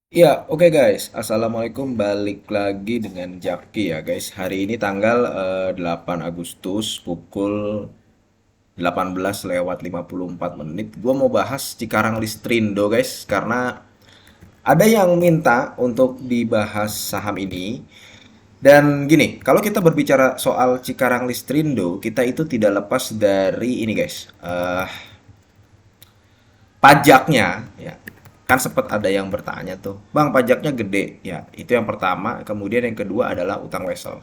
Ya, oke guys. Assalamualaikum. Balik lagi dengan Jaki ya guys. Hari ini tanggal 8 Agustus pukul 18:54. Gue mau bahas Cikarang Listrindo guys. Karena ada yang minta untuk dibahas saham ini. Dan gini, kalau kita berbicara soal Cikarang Listrindo, kita itu tidak lepas dari ini guys. Pajaknya ya, kan sempat ada yang bertanya tuh, bang, pajaknya gede ya, itu yang pertama. Kemudian yang kedua adalah utang wesel,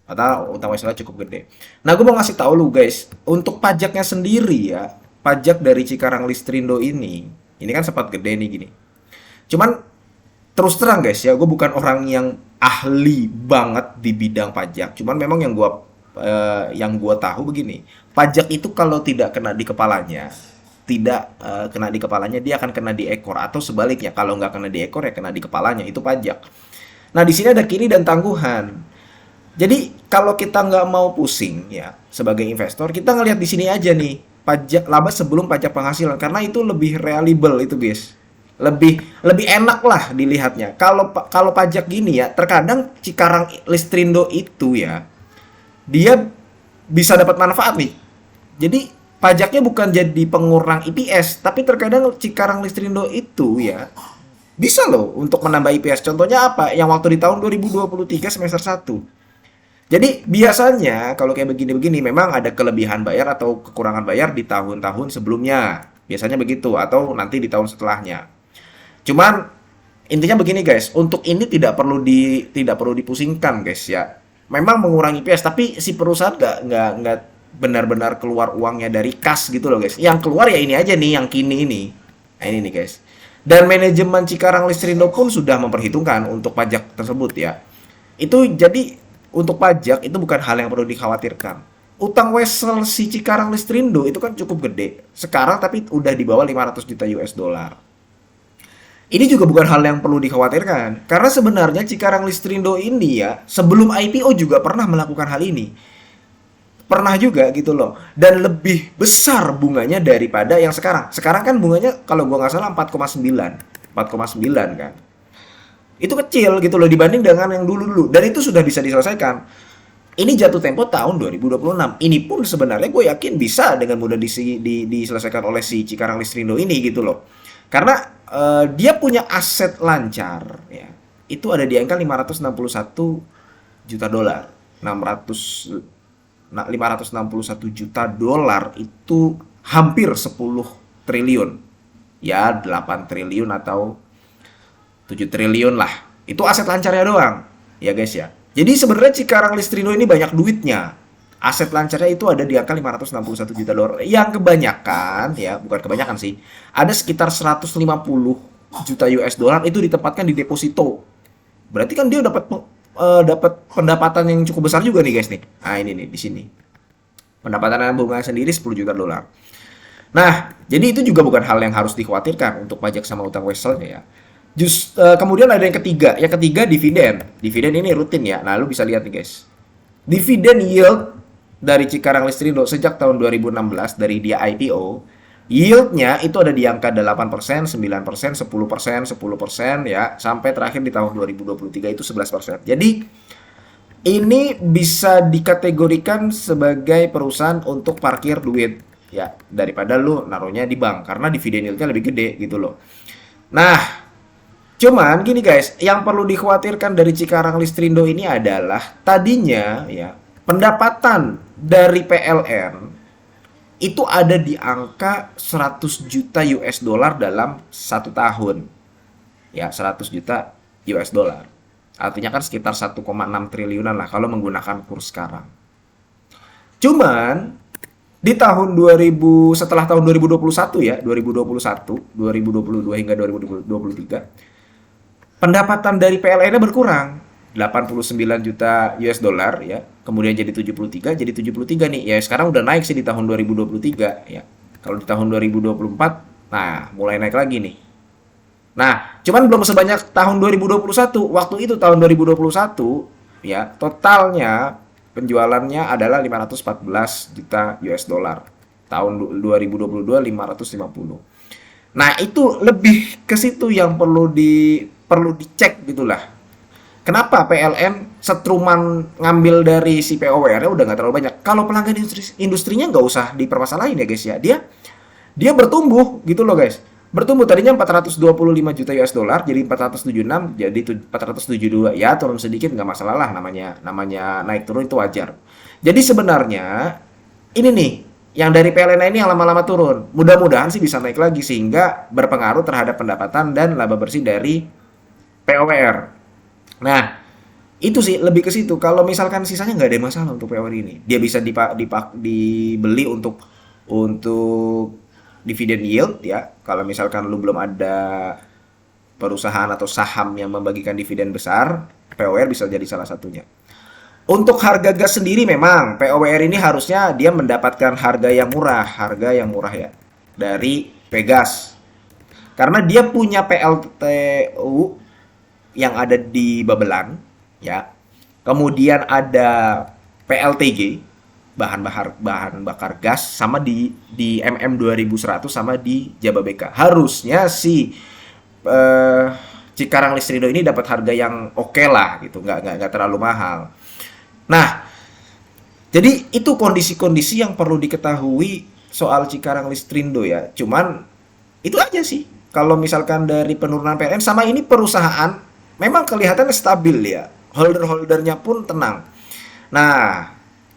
atau utang weselnya cukup gede. Nah, gue mau ngasih tahu lu guys, untuk pajaknya sendiri ya, pajak dari Cikarang Listrindo ini kan sempat gede nih gini. Cuman terus terang guys ya, gue bukan orang yang ahli banget di bidang pajak. Cuman memang yang gue tahu begini, pajak itu kalau tidak kena di kepalanya, tidak kena di kepalanya, dia akan kena di ekor, atau sebaliknya, kalau nggak kena di ekor ya kena di kepalanya, itu pajak. Nah, di sini ada kini dan tangguhan. Jadi kalau kita nggak mau pusing ya sebagai investor, kita ngelihat di sini aja nih, pajak laba sebelum pajak penghasilan, karena itu lebih reliable itu guys. Lebih lebih enak lah dilihatnya. Kalau pajak gini ya, terkadang Cikarang Listrindo itu ya, dia bisa dapat manfaat nih. Jadi pajaknya bukan jadi pengurang IPS, tapi terkadang Cikarang Listrindo itu ya bisa loh untuk menambah IPS. Contohnya apa? Yang waktu di tahun 2023 semester 1. Jadi biasanya kalau kayak begini-begini memang ada kelebihan bayar atau kekurangan bayar di tahun-tahun sebelumnya. Biasanya begitu, atau nanti di tahun setelahnya. Cuman intinya begini guys, untuk ini tidak perlu dipusingkan guys ya. Memang mengurangi PS, tapi si perusahaan nggak benar-benar keluar uangnya dari kas gitu loh guys. Yang keluar ya ini aja nih, yang kini ini. Nah, ini nih guys. Dan manajemen Cikarang Listrindo pun sudah memperhitungkan untuk pajak tersebut ya. Itu jadi untuk pajak itu bukan hal yang perlu dikhawatirkan. Utang wesel si Cikarang Listrindo itu kan cukup gede. Sekarang tapi udah di bawah 500 juta US dollar. Ini juga bukan hal yang perlu dikhawatirkan. Karena sebenarnya Cikarang Listrindo ini ya, sebelum IPO juga pernah melakukan hal ini. Pernah juga gitu loh. Dan lebih besar bunganya daripada yang sekarang. Sekarang kan bunganya kalau gua nggak salah 4,9. 4,9 kan. Itu kecil gitu loh dibanding dengan yang dulu-dulu. Dan itu sudah bisa diselesaikan. Ini jatuh tempo tahun 2026. Ini pun sebenarnya gue yakin bisa dengan mudah diselesaikan oleh si Cikarang Listrindo ini gitu loh. Karena dia punya aset lancar ya. Itu ada di angka 561 juta dolar. 600 561 juta dolar itu hampir 10 triliun. Ya, 8 triliun atau 7 triliun lah. Itu aset lancarnya doang. Ya guys ya. Jadi sebenarnya Cikarang Listrino ini banyak duitnya. Aset lancarnya itu ada di angka 561 juta dolar. Yang kebanyakan ya, bukan kebanyakan sih. Ada sekitar 150 juta US dollar itu ditempatkan di deposito. Berarti kan dia dapat pendapatan yang cukup besar juga nih guys nih. Nah, ini nih di sini. Pendapatan bunga sendiri 10 juta dolar. Nah, jadi itu juga bukan hal yang harus dikhawatirkan untuk pajak sama utang weselnya ya. Kemudian ada yang ketiga. Yang ketiga dividen. Dividen ini rutin ya. Nah, lu bisa lihat nih guys. Dividen yield dari Cikarang Listrindo sejak tahun 2016 dari dia IPO, yieldnya itu ada di angka 8%, 9%, 10%, 10% ya, sampai terakhir di tahun 2023 itu 11%. Jadi ini bisa dikategorikan sebagai perusahaan untuk parkir duit ya, daripada lu naruhnya di bank karena dividen yieldnya lebih gede gitu loh. Nah, cuman gini guys, yang perlu dikhawatirkan dari Cikarang Listrindo ini adalah tadinya ya pendapatan dari PLN itu ada di angka 100 juta US dollar dalam 1 tahun. Ya, 100 juta US dollar. Artinya kan sekitar 1,6 triliunan lah kalau menggunakan kurs sekarang. Cuman di tahun 2000, setelah tahun 2021 ya, 2021, 2022 hingga 2023, pendapatan dari PLN-nya berkurang. 89 juta US dollar ya. Kemudian jadi 73, jadi 73 nih. Ya sekarang udah naik sih di tahun 2023 ya. Kalau di tahun 2024, nah mulai naik lagi nih. Nah, cuman belum sebanyak tahun 2021. Waktu itu tahun 2021 ya, totalnya penjualannya adalah 514 juta US dollar. Tahun 2022 550. Nah, itu lebih ke situ yang perlu dicek gitulah. Kenapa PLN setruman ngambil dari si POWR-nya udah nggak terlalu banyak. Kalau pelanggan industrinya nggak usah dipermasalahin ya guys ya. Dia bertumbuh gitu loh guys. Bertumbuh tadinya 425 juta US dollar jadi 476 jadi 472 ya turun sedikit nggak masalah lah namanya namanya naik turun itu wajar. Jadi sebenarnya ini nih yang dari PLN ini yang lama-lama turun. Mudah-mudahan sih bisa naik lagi sehingga berpengaruh terhadap pendapatan dan laba bersih dari POWR. Nah, itu sih lebih ke situ. Kalau misalkan sisanya nggak ada masalah untuk POWR ini. Dia bisa dibeli untuk dividen yield ya. Kalau misalkan lu belum ada perusahaan atau saham yang membagikan dividen besar, POWR bisa jadi salah satunya. Untuk harga gas sendiri memang POWR ini harusnya dia mendapatkan harga yang murah ya dari Pegas. Karena dia punya PLTU yang ada di Babelan ya. Kemudian ada PLTG bahan bakar gas sama di MM 2100 sama di Jababeka. Harusnya si eh, Cikarang Listrindo ini dapat harga yang oke lah gitu, nggak terlalu mahal. Nah, jadi itu kondisi-kondisi yang perlu diketahui soal Cikarang Listrindo ya. Cuman itu aja sih. Kalau misalkan dari penurunan PLN sama ini perusahaan memang kelihatannya stabil ya. Holder-holdernya pun tenang. Nah,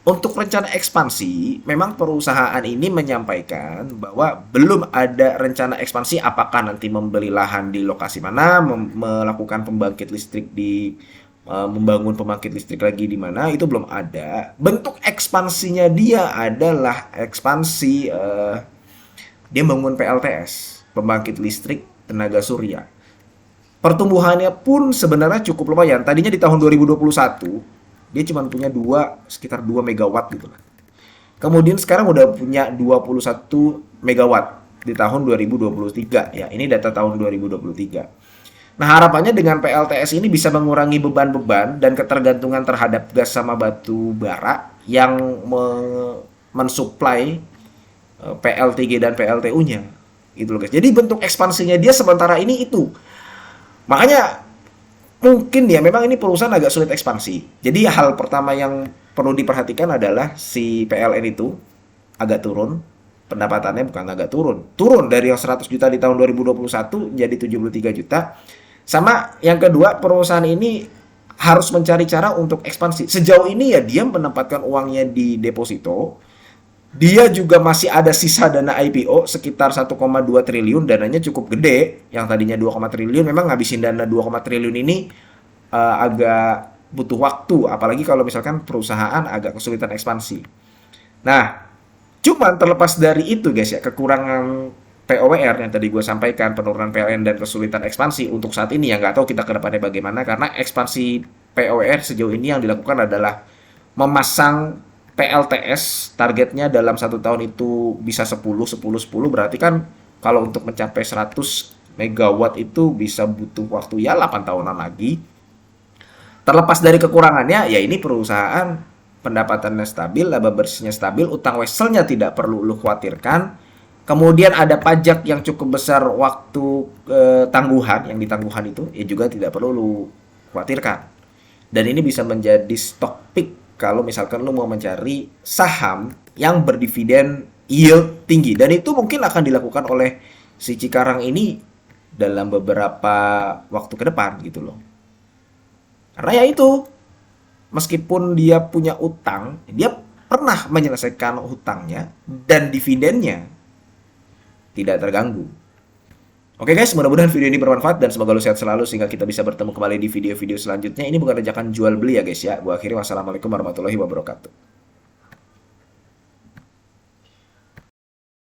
untuk rencana ekspansi, memang perusahaan ini menyampaikan bahwa belum ada rencana ekspansi apakah nanti membeli lahan di lokasi mana, melakukan pembangkit listrik membangun pembangkit listrik lagi di mana itu belum ada. Bentuk ekspansinya dia adalah ekspansi dia bangun PLTS, pembangkit listrik tenaga surya. Pertumbuhannya pun sebenarnya cukup lumayan. Tadinya di tahun 2021 dia cuma punya sekitar 2 megawatt gitu lah. Kemudian sekarang udah punya 21 megawatt di tahun 2023 ya. Ini data tahun 2023. Nah, harapannya dengan PLTS ini bisa mengurangi beban-beban dan ketergantungan terhadap gas sama batu bara yang mensuplai PLTG dan PLTU-nya. Gitu loh guys. Jadi bentuk ekspansinya dia sementara ini itu. Makanya mungkin ya memang ini perusahaan agak sulit ekspansi. Jadi hal pertama yang perlu diperhatikan adalah si PLN itu agak turun. Pendapatannya bukan agak turun. Turun dari yang 100 juta di tahun 2021 jadi 73 juta. Sama yang kedua, perusahaan ini harus mencari cara untuk ekspansi. Sejauh ini ya dia menempatkan uangnya di deposito. Dia juga masih ada sisa dana IPO sekitar 1,2 triliun. Dananya cukup gede. Yang tadinya 2, triliun. Memang ngabisin dana 2, triliun ini agak butuh waktu. Apalagi kalau misalkan perusahaan agak kesulitan ekspansi. Nah, cuman terlepas dari itu guys ya, kekurangan POWR yang tadi gue sampaikan, penurunan PLN dan kesulitan ekspansi untuk saat ini ya nggak tahu kita ke depannya bagaimana karena ekspansi POWR sejauh ini yang dilakukan adalah memasang PLTS targetnya dalam 1 tahun itu bisa 10 berarti kan kalau untuk mencapai 100 megawatt itu bisa butuh waktu ya 8 tahunan lagi. Terlepas dari kekurangannya ya ini perusahaan pendapatannya stabil, laba bersihnya stabil, utang weselnya tidak perlu lu khawatirkan. Kemudian ada pajak yang cukup besar waktu tangguhan, yang ditangguhan itu ya juga tidak perlu lu khawatirkan. Dan ini bisa menjadi stock pick kalau misalkan lu mau mencari saham yang berdividen yield tinggi. Dan itu mungkin akan dilakukan oleh si Cikarang ini dalam beberapa waktu ke depan gitu loh. Karena ya itu, meskipun dia punya utang, dia pernah menyelesaikan hutangnya dan dividennya tidak terganggu. Oke guys, mudah-mudahan video ini bermanfaat dan semoga lu sehat selalu sehingga kita bisa bertemu kembali di video-video selanjutnya. Ini bukan ajakan jual beli ya guys ya. Gua akhiri wassalamualaikum warahmatullahi wabarakatuh.